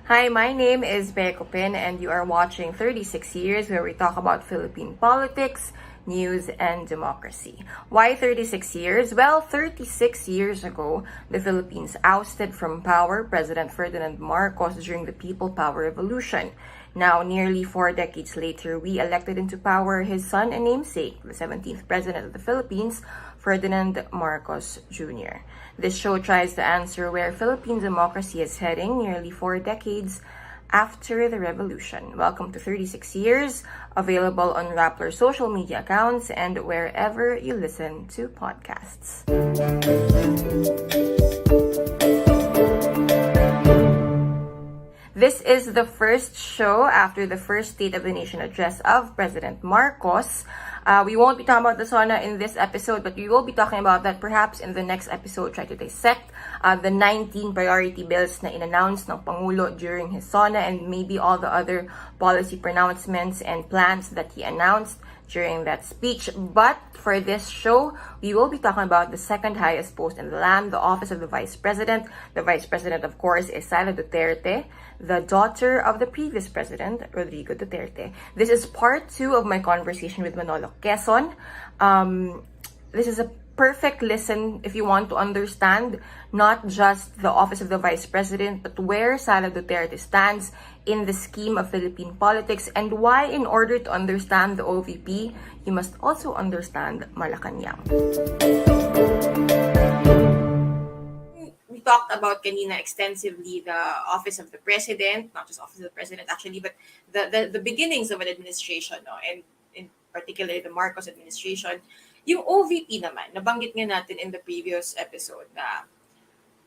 Hi, my name is Beko Pin, and you are watching 36 Years, where we talk about Philippine politics, news, and democracy. Why 36 years? Well, 36 years ago, the Philippines ousted from power President Ferdinand Marcos during the People Power Revolution. Now, nearly 4 decades later, we elected into power his son and namesake, the 17th President of the Philippines, Ferdinand Marcos Jr. This show tries to answer where Philippine democracy is heading nearly 4 decades after the revolution. Welcome to 36 Years, available on Rappler social media accounts and wherever you listen to podcasts. This is the first show after the first State of the Nation address of President Marcos. We won't be talking about the SONA in this episode, but we will be talking about that perhaps in the next episode. Try to dissect the 19 priority bills na in-announce ng Pangulo during his SONA and maybe all the other policy pronouncements and plans that he announced during that speech. But for this show, we will be talking about the second highest post in the land, the office of the Vice President. The Vice President, of course, is Sara Duterte, the daughter of the previous president, Rodrigo Duterte. This is part 2 of my conversation with Manolo Quezon. This is a perfect listen if you want to understand not just the office of the Vice President, but where Sara Duterte stands in the scheme of Philippine politics and why, in order to understand the OVP, you must also understand Malacanang. We talked about kanina extensively the office of the president, not just office of the president actually, but the beginnings of an administration, no? And in particular the Marcos administration. Yung OVP naman, nabanggit nga natin in the previous episode na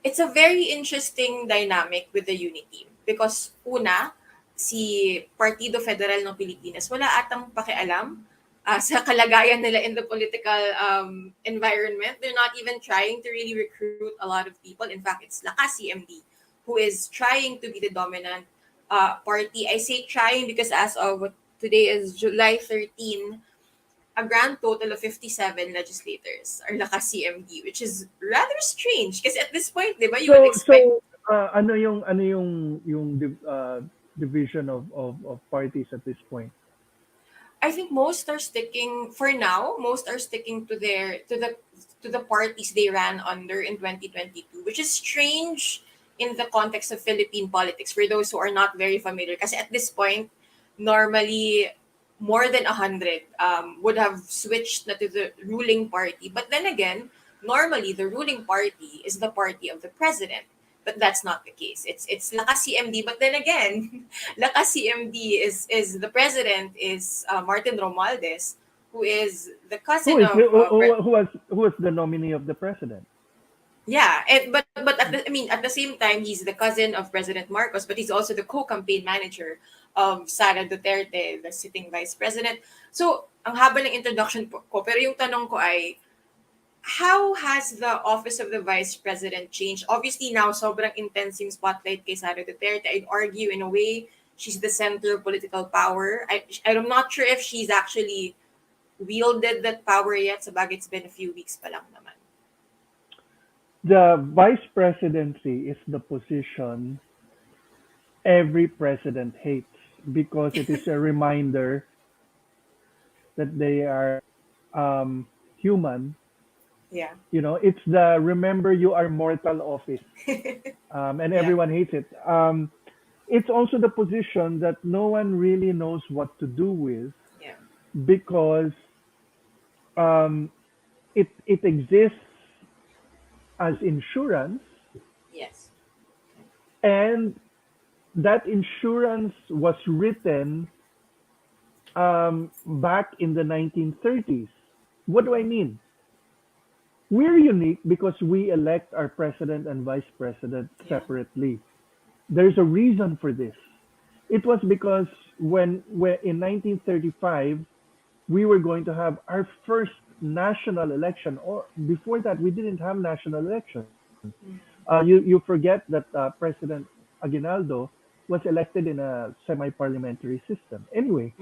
it's a very interesting dynamic with the unity team because una, si Partido Federal ng Pilipinas wala atang pakialam sa kalagayan nila in the political environment. They're not even trying to really recruit a lot of people. In fact, it's Lakas CMD who is trying to be the dominant party. I say trying because as of today is July 13, a grand total of 57 legislators are Lakas CMD, which is rather strange because at this point, di ba, you would expect... ano yung division of parties at this point? I think most are sticking for now. Most are sticking to the parties they ran under in 2022, which is strange in the context of Philippine politics for those who are not very familiar. Because at this point, normally more than 100 would have switched na to the ruling party. But then again, normally the ruling party is the party of the president. But that's not the case. It's Lakas CMD. But then again, Lakas CMD is the president is Martin Romualdez, who is the cousin who was the nominee of the president. Yeah, but at the same time, he's the cousin of President Marcos, but he's also the co-campaign manager of Sara Duterte, the sitting vice president. So, ang haba ng introduction ko, pero yung tanong ko ay, how has the office of the vice president changed? Obviously, now, sobrang intense yung spotlight kay Sara Duterte. I'd argue, in a way, she's the center of political power. I'm not sure if she's actually wielded that power yet. Sabagay, it's been a few weeks pa lang naman. The vice presidency is the position every president hates because it is a reminder that they are human. Yeah. You know, it's the remember you are mortal office. And everyone hates it. It's also the position that no one really knows what to do with because it exists as insurance. Yes. And that insurance was written back in the 1930s. What do I mean? We're unique because we elect our president and vice president separately. There's a reason for this. It was because when in 1935, we were going to have our first national election, or before that, we didn't have national elections. You forget that President Aguinaldo was elected in a semi-parliamentary system. Anyway,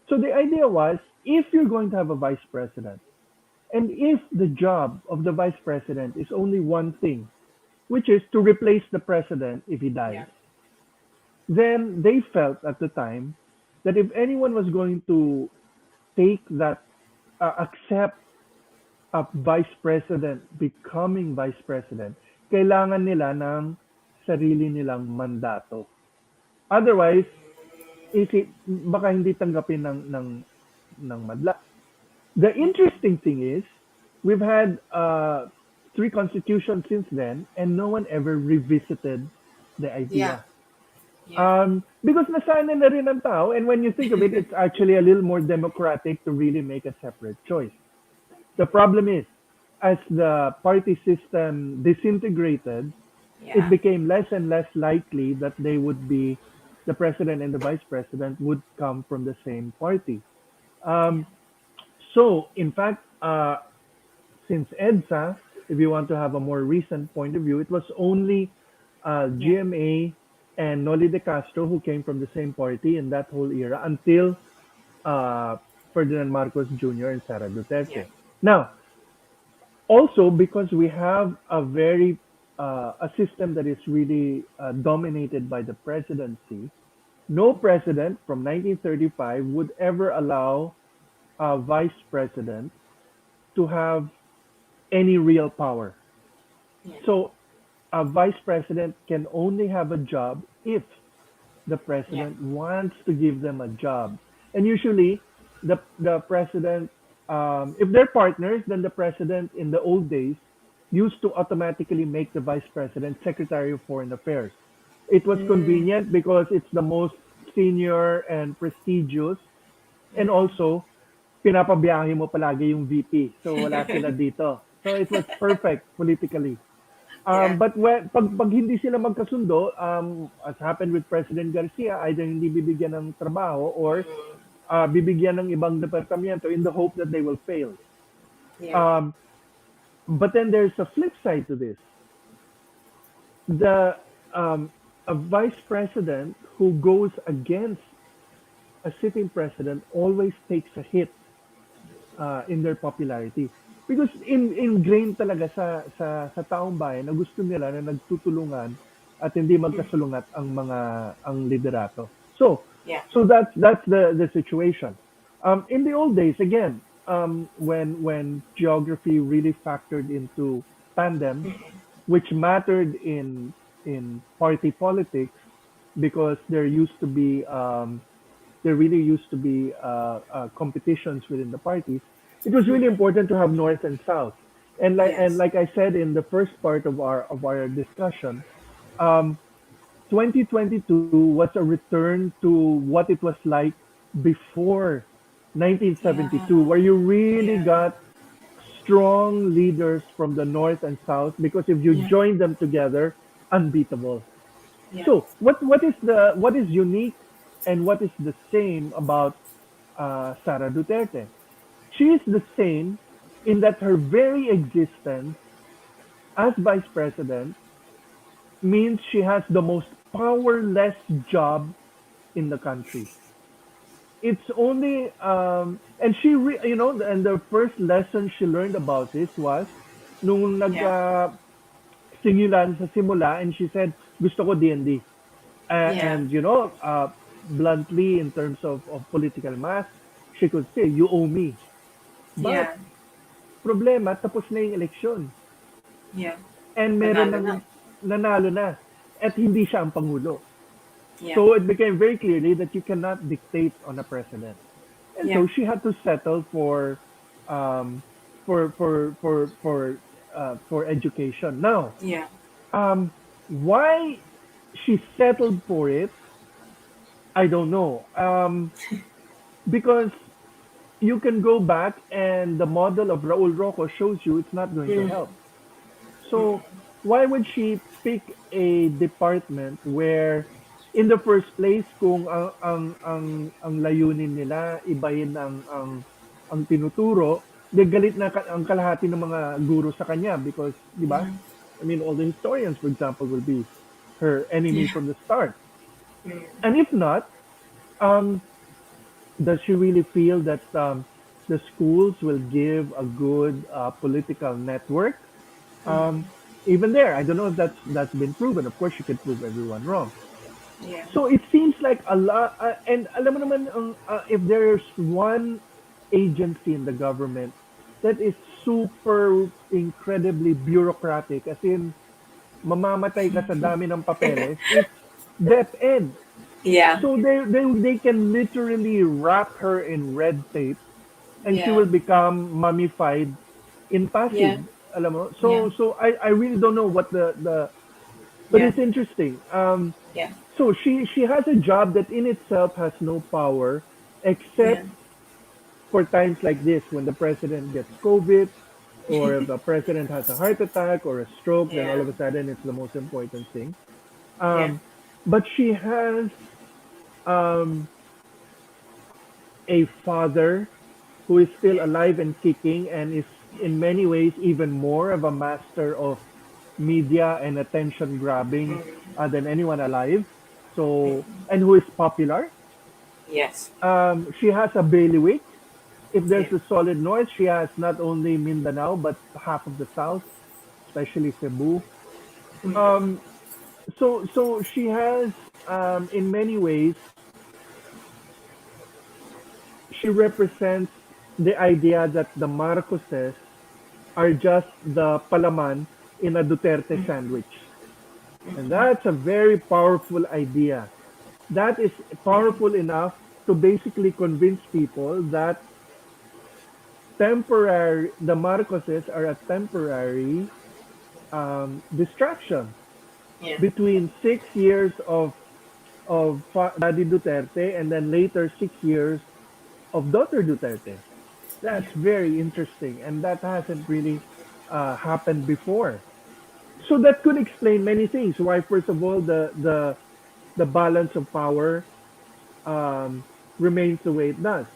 so the idea was, if you're going to have a vice president, and if the job of the vice president is only one thing, which is to replace the president if he dies, then they felt at the time that if anyone was going to take that, accept a vice president becoming vice president, kailangan nila ng sarili nilang mandato. Otherwise, baka hindi tanggapin ng madla. The interesting thing is, we've had three constitutions since then, and no one ever revisited the Yeah. idea. Yeah. Because nasanay na rin ang tao, and when you think of it, it's actually a little more democratic to really make a separate choice. The problem is, as the party system disintegrated, it Yeah. became less and less likely that the president and the vice president would come from the same party. Yeah. Um, so, in fact, since EDSA, if you want to have a more recent point of view, it was only Yeah. GMA and Noli de Castro who came from the same party in that whole era until uh, Ferdinand Marcos Jr. and Sara Yeah. Duterte. Now, also because we have a system that is really dominated by the presidency, no president from 1935 would ever allow a vice president to have any real power. Yeah. So a vice president can only have a job if the Yeah. president wants to give them a job. And usually, the president, if they're partners, then the president in the old days used to automatically make the vice president Secretary of Foreign Affairs. It was Mm. convenient because it's the most senior and prestigious, and also pinapabiyahe mo palagi yung VP. So wala sila dito. So it was perfect politically. Yeah. But pag hindi sila magkasundo, as happened with President Garcia, either hindi bibigyan ng trabaho or bibigyan ng ibang departamento in the hope that they will fail. Yeah. Um, but then there's a flip side to this. The A vice president who goes against a sitting president always takes a hit in their popularity. Because ingrained talaga sa taong bayan na gusto nila na nagtutulungan at hindi magkasalungat ang liderato. So Yeah. that's the situation. In the old days, again, when geography really factored into tandem, which mattered in party politics, because there really used to be competitions within the parties. It was really important to have North and South, and Yes. like I said in the first part of our discussion, um, 2022 was a return to what it was like before Yeah. 1972, where you really Yeah. got strong leaders from the North and South, because if you Yeah. join them together, unbeatable. Yeah. So what is unique and what is the same about Sara Duterte? She is the same in that her very existence as vice president means she has the most powerless job in the country. It's only and and the first lesson she learned about this was nung Yeah. simulan sa simula, and she said gusto ko DND. Yeah. And bluntly, in terms of political math, she could say, you owe me. But Yeah. problema, tapos na yung eleksyon. Yeah. And meron Panalo ng na. nanalo na. At hindi siya ang pangulo. Yeah. So it became very clearly that you cannot dictate on a president. And Yeah. so she had to settle um, for education. Now, Yeah. um, why she settled for it, I don't know. Because you can go back and the model of Raul Roco shows you it's not going to Mm. help. So why would she pick a department where in the first place kung ang layunin nila ibahin ang tinuturo, de galit na ang kalahati ng mga guro sa kanya because, di ba? Mm. I mean, all the historians, for example, will be her enemy Yeah. from the start. Mm. And if not, um, does she really feel that the schools will give a good political network? Mm. Even there, I don't know if that's been proven. Of course, she could prove everyone wrong. Yeah. So it seems like a lot, and alam mo naman, if there's one agency in the government that is super incredibly bureaucratic, as in mamamatay ka sa dami ng papeles, it's DepEd. Yeah. So they can literally wrap her in red tape and she Yeah. will become mummified in Yeah. Pasig. Alam mo? Yeah. So I really don't know what but Yeah. it's interesting. Yeah. So she has a job that in itself has no power Yeah. except for times like this when the president gets COVID or if the president has a heart attack or a stroke, then all Yeah. of a sudden it's the most important thing. Yeah. Um, but she has um, a father who is still Yeah. alive and kicking and is in many ways even more of a master of media and attention grabbing than anyone alive. So, and who is popular. Yes. She has a bailiwick. If Yeah. there's a solid north, she has not only Mindanao but half of the south, especially Cebu. Um, so she has, in many ways, she represents the idea that the Marcoses are just the palaman in a Duterte sandwich. And that's a very powerful idea. That is powerful enough to basically convince people that the Marcoses are a temporary distraction Yeah. between 6 years of Daddy Duterte and then later 6 years of daughter Duterte. That's very interesting, and that hasn't really happened before. So that could explain many things. Why, first of all, the balance of power um, remains the way it does.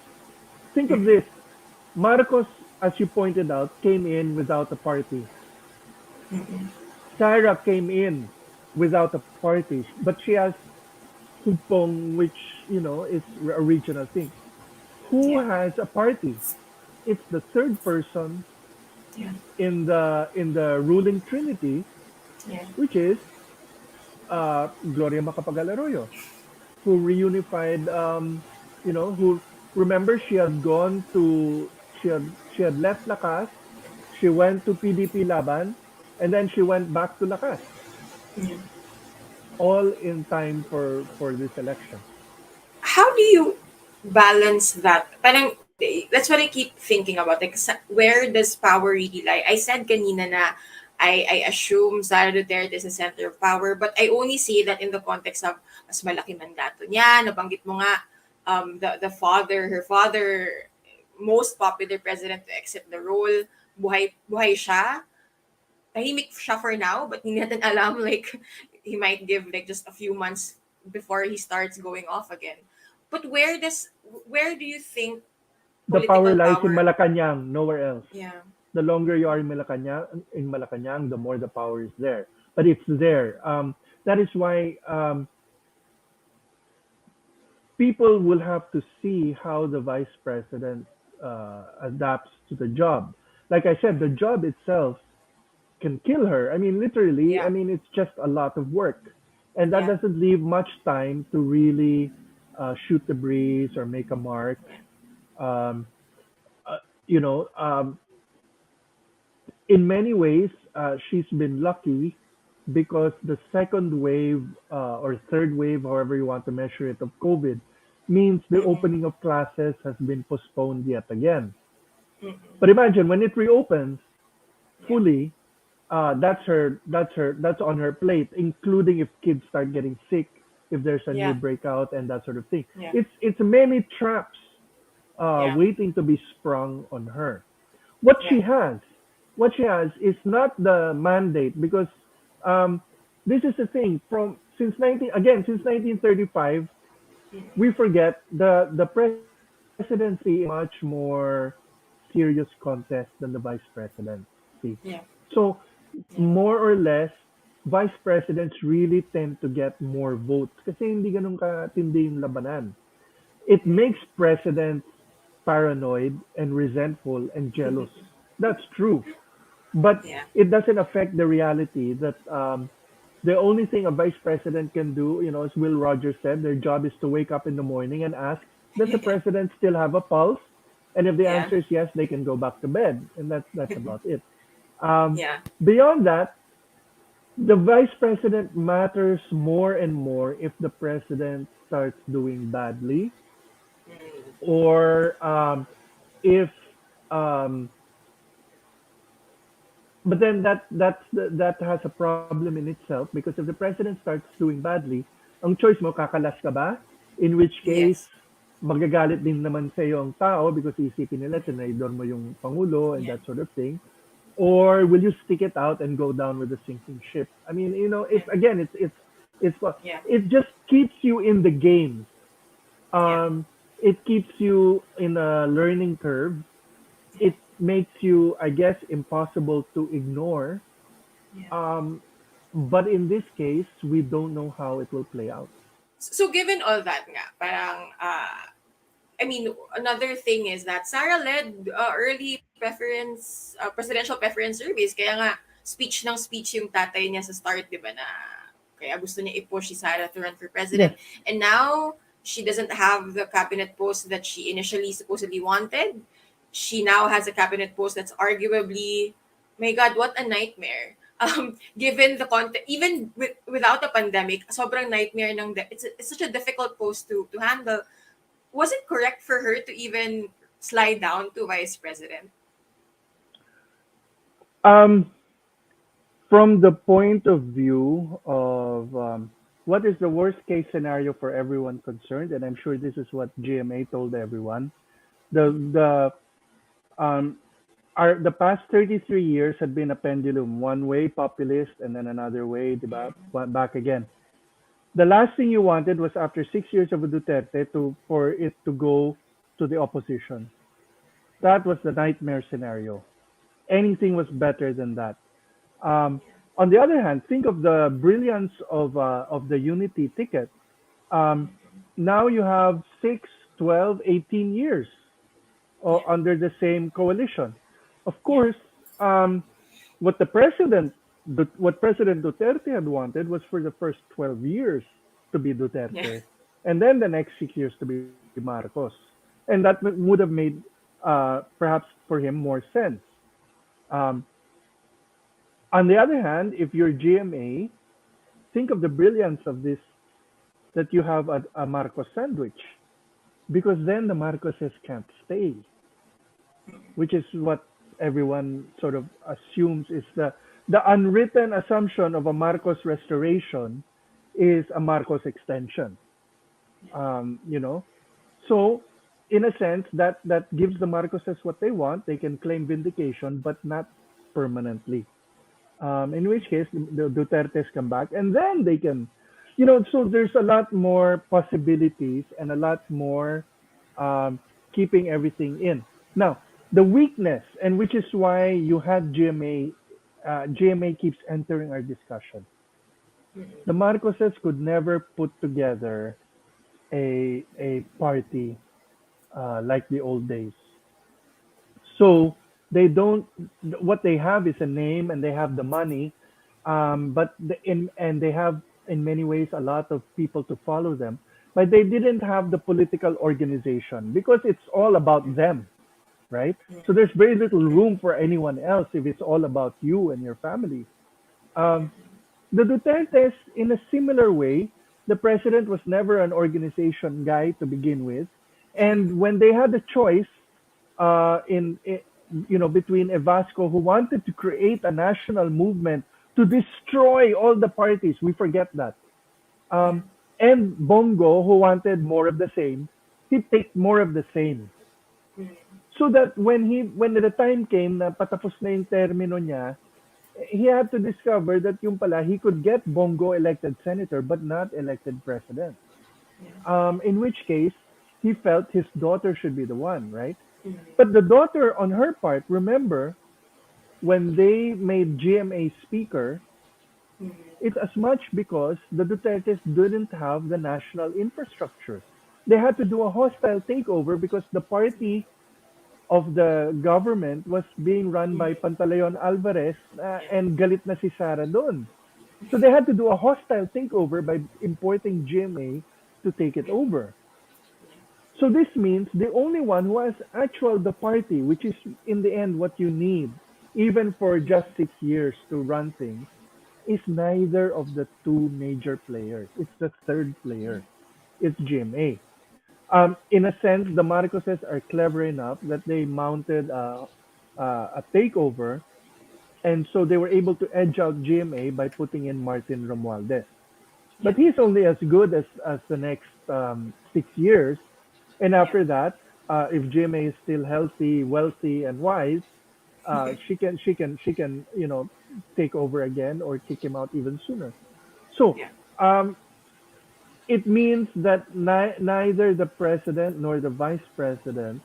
Think of this: Marcos, as you pointed out, came in without a party. Sarah came in without a party, but she has Hugpong, which is a regional thing. Who Yeah. has a party? It's the third person Yeah. in the ruling trinity, Yeah. which is Gloria Macapagal Arroyo, who reunified. Who remember she had left Lakas, she went to PDP Laban, and then she went back to Lakas, Yeah. all in time for this election. How do you balance that? Parang, that's what I keep thinking about. Like, where does power really lie? I said kanina na I assume Sara Duterte is the center of power, but I only see that in the context of mas malaki mandato niya. Nabanggit mo nga, her father, most popular president to exit the role, buhay siya. Tahimik siya for now, but hindi natin alam, like, he might give like just a few months before he starts going off again. But where do you think The power political lies in power? Malacanang, nowhere else. Yeah. The longer you are in Malacanang, the more the power is there. But it's there. That is why people will have to see how the vice president adapts to the job. Like I said, the job itself can kill her. I mean, literally. I Yeah. mean, it's just a lot of work, and that Yeah. doesn't leave much time to really shoot the breeze or make a mark. Yeah. Um, uh, you know, um, in many ways, she's been lucky because the second wave or third wave, however you want to measure it, of COVID means the Mm-mm. opening of classes has been postponed yet again. Mm-mm. But imagine when it reopens Yeah. fully, that's on her plate, including if kids start getting sick, if there's a new Yeah. breakout and that sort of thing. Yeah. It's many traps Yeah. waiting to be sprung on her. What Yeah. she has, what she has is not the mandate because um, this is the thing from since 1935 we forget the presidency is a much more serious contest than the vice presidency. Yeah. So Yeah. more or less vice presidents really tend to get more votes kasi hindi ganun katindi yung labanan. It makes presidents paranoid and resentful and jealous. That's true. But Yeah. it doesn't affect the reality that The only thing a vice president can do, as Will Rogers said, their job is to wake up in the morning and ask, does the president still have a pulse? And if the Yeah. answer is yes, they can go back to bed, and that's about it. Um, Yeah. Beyond that, the vice president matters more and more if the president starts doing badly, or if um, but then that has a problem in itself, because if the president starts doing badly, ang choice mo, kakalas ka ba? In which case, Yes. magagalit din naman sa ang tao because isipin nila tinaydor mo yung pangulo and Yeah. that sort of thing. Or will you stick it out and go down with the sinking ship? I mean, Yeah. it's again, it's Yeah. it just keeps you in the game. Yeah. It keeps you in a learning curve. Yeah. It makes you, I guess, impossible to ignore. Yeah. Um, but in this case, we don't know how it will play out. So given all that nga, parang I mean, another thing is that Sarah led early presidential preference surveys. Kaya nga, speech yung tatay niya sa start, di ba, na kaya gusto niya i-push si Sarah to run for Yes. president. And now, she doesn't have the cabinet post that she initially supposedly wanted. She now has a cabinet post that's arguably, my God, what a nightmare. Given the content, even without a pandemic, sobrang nightmare it's such a difficult post to handle. Was it correct for her to even slide down to vice president? Um, from the point of view of what is the worst case scenario for everyone concerned, and I'm sure this is what GMA told everyone. The um, the past 33 years had been a pendulum, one way populist and then another way, diba? Back again. The last thing you wanted was after 6 years of Duterte for it to go to the opposition. That was the nightmare scenario. Anything was better than that. Um, on the other hand, think of the brilliance of the unity ticket. Um, Now you have 6, 12, 18 years Yeah, under the same coalition. Of yeah, course, um, what what President Duterte had wanted was for the first 12 years to be yeah, Duterte, and then the next 6 years to be Marcos, and that would have made perhaps for him more sense. Um, on the other hand, if you're GMA, think of the brilliance of this, that you have a Marcos sandwich, because then the Marcoses can't stay, which is what everyone sort of assumes is the unwritten assumption of a Marcos restoration is a Marcos extension. You know, so in a sense that gives the Marcoses what they want. They can claim vindication, but not permanently. In which case the Dutertes come back, and then they can, so there's a lot more possibilities and a lot more um, keeping everything in. Now, the weakness, and which is why you had GMA, GMA keeps entering our discussion. The Marcoses could never put together a party like the old days. So they don't. What they have is a name, and they have the money, but and they have in many ways a lot of people to follow them. But they didn't have the political organization because it's all about them, right? So there's very little room for anyone else if it's all about you and your family. Um, the Dutertes, in a similar way, the president was never an organization guy to begin with, and when they had a choice in between Evasco, who wanted to create a national movement to destroy all the parties, we forget that, yeah, um, and Bongo, who wanted more of the same, he picked more of the same. So that when the time came na patapos na yung termino niya, he had to discover that yung pala, he could get Bongo elected senator but not elected president. In which case, he felt his daughter should be the one, right? But the daughter, on her part, remember when they made GMA speaker, it's as much because the Dutertes didn't have the national infrastructure. They had to do a hostile takeover because the party of the government was being run by Pantaleon Alvarez, yeah, and galit na si Sara doon. So they had to do a hostile takeover by importing GMA to take it over. So this means the only one who has actual the party, which is in the end what you need, even for just 6 years to run things, is neither of the two major players. It's the third player. It's GMA. In a sense, the Marcoses are clever enough that they mounted a takeover, and so they were able to edge out GMA by putting in Martin Romualdez. Yeah. But he's only as good as the next 6 years, and Yeah. after that, if GMA is still healthy, wealthy, and wise, she can take over again or kick him out even sooner. So Yeah. um, it means that neither the president nor the vice president,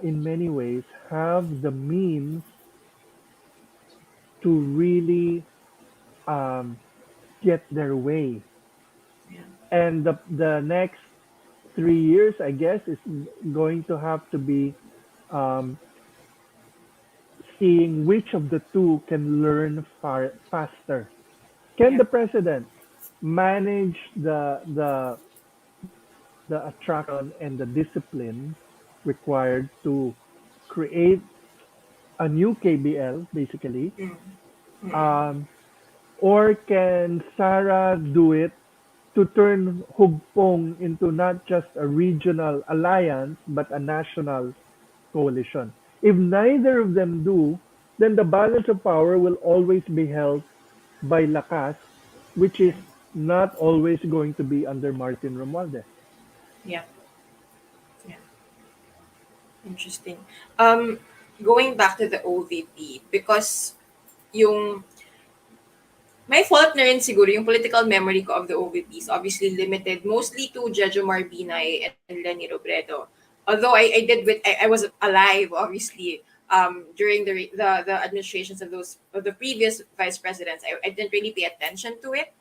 in many ways, have the means to really um, get their way. Yeah. And the next 3 years, I guess, is going to have to be um, seeing which of the two can learn faster. Can Yeah. the president manage the attraction and the discipline required to create a new KBL, basically? Mm. Mm. Um, or can Sarah do it to turn Hugpong into not just a regional alliance, but a national coalition? If neither of them do, then the balance of power will always be held by Lakas, which is Yeah. not always going to be under Martin Romualdez. Yeah. Yeah. Interesting. Um, Going back to the OVP, because yung my fault na rin siguro yung political memory ko of the OVP is obviously limited mostly to Jejo Marbinay and Lenny Robredo. Although I did I was alive obviously during the administrations of those of the previous vice presidents. I didn't really pay attention to it.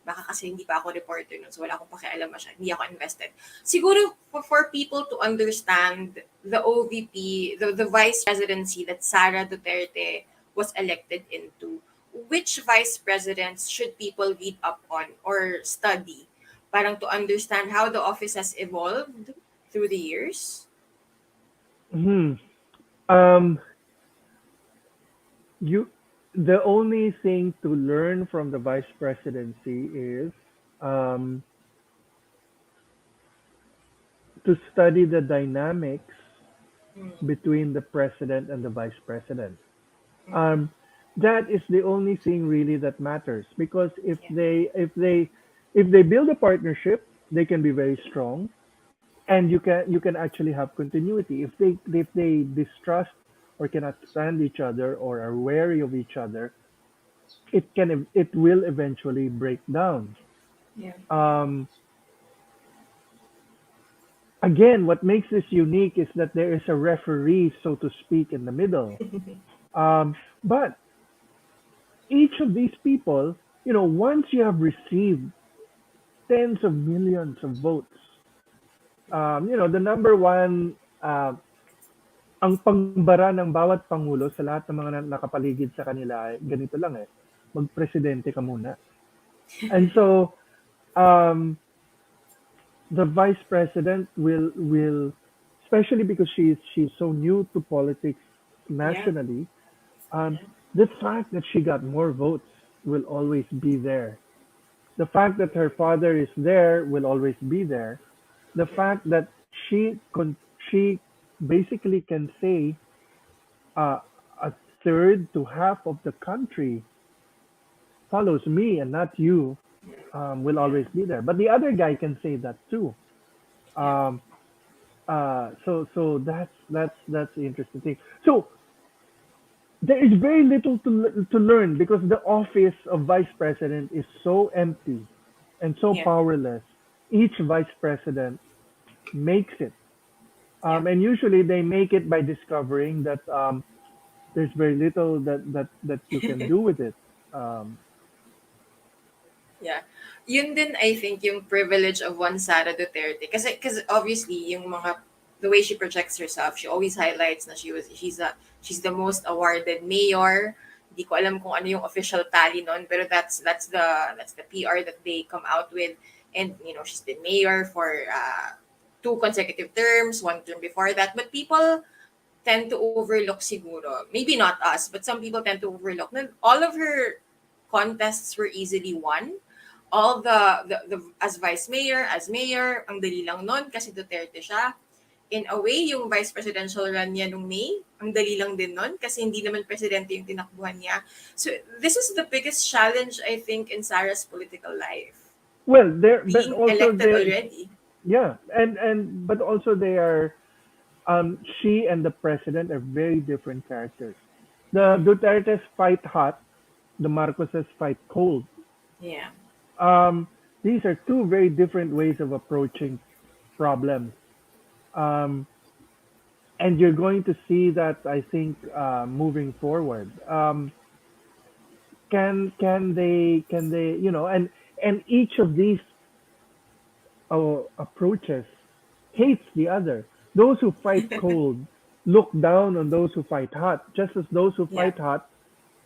Baka kasi hindi pa ako reporter nun, so wala akong pakialam masyad. Hindi ako invested. Siguro for people to understand the OVP, the vice presidency that Sara Duterte was elected into, which vice presidents should people read up on or study parang to understand how the office has evolved through the years? Hmm. Um, you, the only thing to learn from the vice presidency is um, to study the dynamics Mm. between the president and the vice president. Mm. Um, that is the only thing really that matters, because Yeah. if they build a partnership, they can be very strong, and you can actually have continuity. If they distrust or cannot stand each other or are wary of each other, it will eventually break down. Yeah. Um, Again, what makes this unique is that there is a referee, so to speak, in the middle. But each of these people, once you have received tens of millions of votes, the number one, ang pangbara ng bawat pangulo sa lahat ng mga nakapaligid sa kanila ay ganito lang eh, magpresidente ka muna. And so, um, the vice president will, especially because she's so new to politics Yeah. nationally, um, Yeah. the fact that she got more votes will always be there. The fact that her father is there will always be there. The Yeah. fact that she basically can say a third to half of the country follows me and not you, will Yeah. always be there. But the other guy can say that too. Yeah. Um, so that's the interesting thing. So there is very little to learn because the office of vice president is so empty and so Yeah. powerless. Each vice president makes it, Yeah. and usually they make it by discovering that there's very little that you can do with it. Um, Yeah. Yun din, I think, yung privilege of one Sara Duterte. Kasi obviously, yung mga, the way she projects herself, she always highlights na she's the most awarded mayor Hindi ko alam kung ano yung official tally nun, pero that's the PR that they come out with. And she's been mayor for 2 consecutive terms, 1 term before that. But people tend to overlook siguro. Maybe not us, but some people tend to overlook na all of her contests were easily won. All the as vice mayor, as mayor, ang dali lang nun kasi Duterte siya. In a way, yung vice presidential run niya nung May, ang dali lang din nun kasi hindi naman presidente yung tinakbuhan niya. So this is the biggest challenge, I think, in Sarah's political life. Well, there, but Being also elected they, already. yeah, and but also they are, she and the president are very different characters. The Mm, Dutertes fight hot, the Marcoses fight cold. yeah. Um, these are two very different ways of approaching problems. Um, and you're going to see that, I think, moving forward. Can they, and each of these approaches hates the other. Those who fight cold look down on those who fight hot, just as those who Yeah. fight hot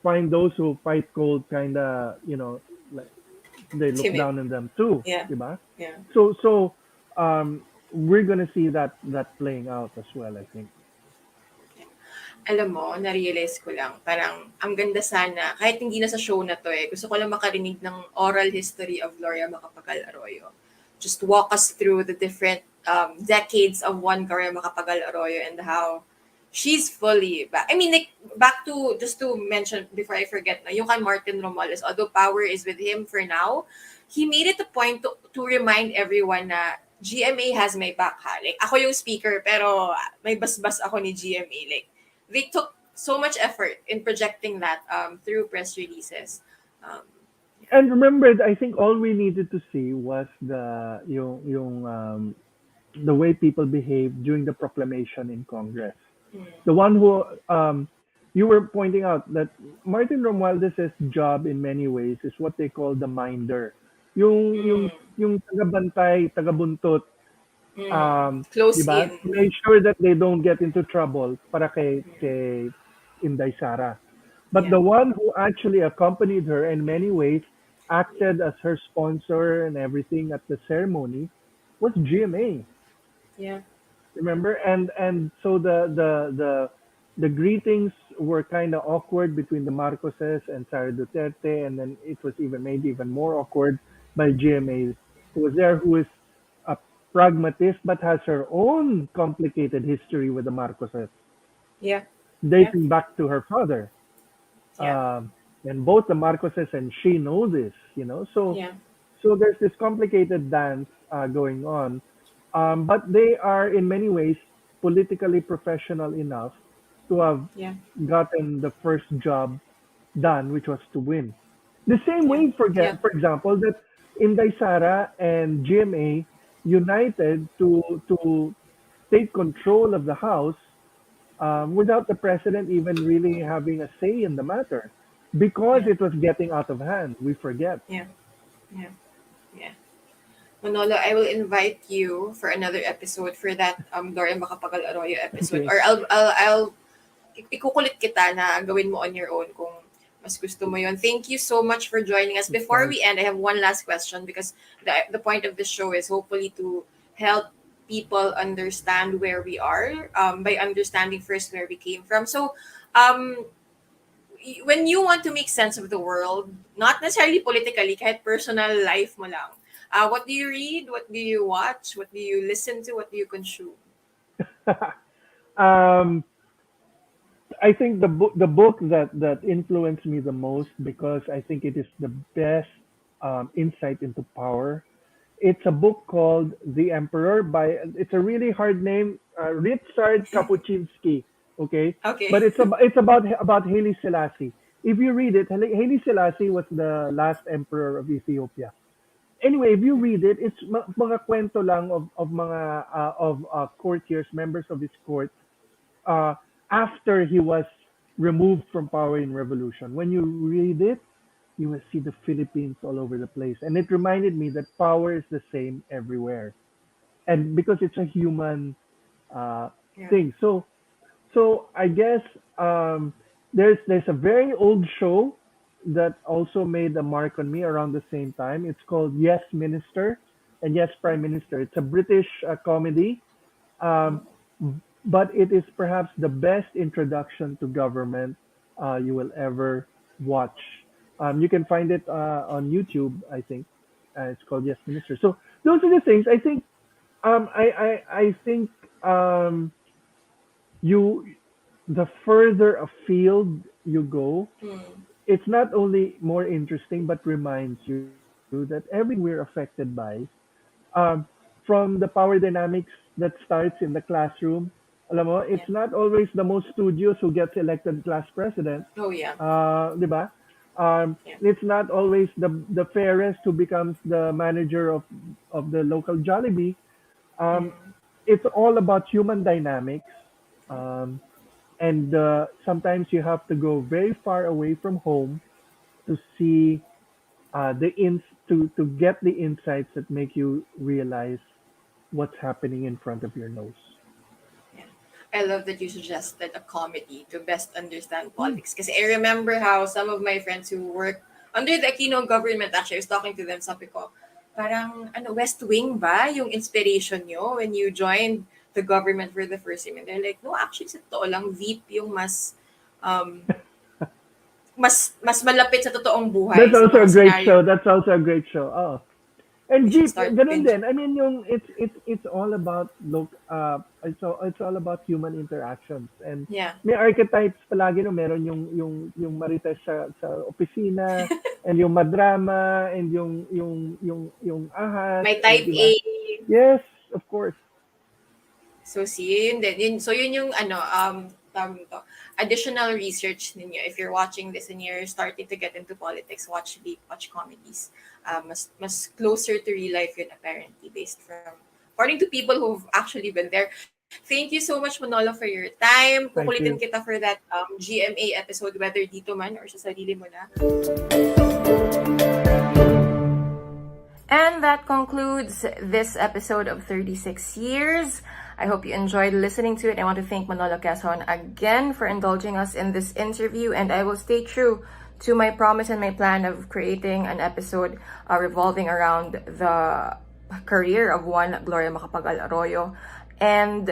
find those who fight cold kind of, like they look Timid. down on them too, Yeah. diba? Yeah. So we're gonna see that playing out as well, I think. Alam mo, na-realize ko lang, parang ang ganda sana, kahit hindi na sa show na to gusto ko lang makarinig ng oral history of Gloria Macapagal Arroyo. Just walk us through the different decades of one Gloria Macapagal Arroyo and how she's fully back. I mean, like, back to, just to mention before I forget, na yung kan Martin Romualdez, although power is with him for now, he made it a point to remind everyone na GMA has my back ha. Like, ako yung speaker, pero may basbas ako ni GMA. Like, they took so much effort in projecting that through press releases. Um, And remember, I think all we needed to see was the way people behaved during the proclamation in Congress. mm, The one who you were pointing out that Martin Romualdez's job in many ways is what they call the minder. Yung mm, yung tagabantay, tagabuntot, di close ba? in. To make sure that they don't get into trouble para kay Inday Sara. But Yeah, the one who actually accompanied her in many ways, acted as her sponsor and everything at the ceremony, was GMA. yeah, Remember? And so the greetings were kind of awkward between the Marcoses and Sara Duterte, and then it was even made even more awkward by GMA, who was there, who is a pragmatist but has her own complicated history with the Marcoses, yeah, yeah, dating back to her father. yeah, Um, and both the Marcoses and she know this. So yeah, so there's this complicated dance going on, but they are in many ways politically professional enough to have yeah, gotten the first job done, which was to win. The same yeah, way, yeah, for example, that Inday Sara and GMA united to take control of the House without the president even really having a say in the matter because yeah, it was getting out of hand. We forget. yeah, yeah, yeah. Manolo, I will invite you for another episode for that Gloria Macapagal Arroyo episode. Okay. Or I'll ikukulit kita na gawin mo on your own kung mas gusto mo yon. Thank you so much for joining us. Of Before course. we end, I have one last question because the point of the show is hopefully to help people understand where we are by understanding first where we came from. So, um, when you want to make sense of the world, not necessarily politically, kahit personal life mo lang, what do you read? What do you watch? What do you listen to? What do you consume? um, I think the book that influenced me the most because I think it is the best insight into power. It's a book called The Emperor by. It's a really hard name, Richard Kapuscinski. Okay, but Okay. it's about Haile Selassie. If you read it, Haile Selassie was the last emperor of Ethiopia. Anyway, if you read it, it's mga kwento lang of mga courtiers, members of his court, uh, after he was removed from power in revolution. When you read it, you will see the Philippines all over the place. And it reminded me that power is the same everywhere. And because it's a human uh, Yeah. thing. So I guess um, there's a very old show that also made a mark on me around the same time. It's called Yes Minister and Yes Prime Minister. It's a British comedy, um, but it is perhaps the best introduction to government you will ever watch. You can find it on YouTube, I think. It's called Yes Minister. So those are the things I think. I think um, you the further afield you go, Mm. it's not only more interesting but reminds you that everything we're affected by, um, from the power dynamics that starts in the classroom. Alam mo, Yeah. it's not always the most studious who gets elected class president. Oh, yeah. Di ba? Yeah. It's not always the fairest who becomes the manager of the local Jollibee. Um, Mm. it's all about human dynamics. Um, and sometimes you have to go very far away from home to see to get the insights that make you realize what's happening in front of your nose. Yeah. I love that you suggested a comedy to best understand Hmm. politics. Because I remember how some of my friends who work under the Aquino government, actually, I was talking to them, sabi ko, parang, West Wing ba yung inspiration nyo when you joined the government for the first time? And they're like, no, actually, sa totoo lang, VP yung um, mas malapit sa totoong buhay, That's sa also mga a great scenario. show. That's also a great show. Oh. And We should Jeep, start ganun binging. din. I mean, it's all about human interactions. And Yeah. may archetypes palagi no, meron yung marites sa opisina, and yung madrama, and yung ahas, My and type di A. ba? Yes, of course. So, see, yun din. So, yun yung, tawag nito, additional research ninyo. If you're watching this and you're starting to get into politics, watch comedies. Mas closer to real life yun, apparently, based from, according to people who've actually been there. Thank you so much, Manolo, for your time. Thank Kukulitin you. kita for that GMA episode, whether dito man or sa sarili mo na. And that concludes this episode of 36 Years. I hope you enjoyed listening to it. I want to thank Manolo Quezon again for indulging us in this interview, and I will stay true to my promise and my plan of creating an episode revolving around the career of one Gloria Macapagal Arroyo. And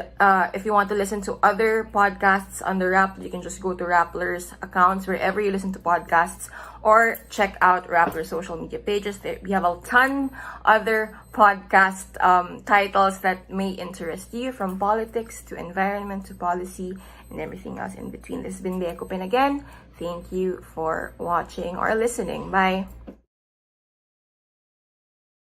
if you want to listen to other podcasts on the Rappler, you can just go to Rappler's accounts wherever you listen to podcasts, or check out Rappler's social media pages. We have a ton other podcast titles that may interest you, from politics to environment to policy and everything else in between. This has been Bea Copin again. Thank you for watching or listening. Bye.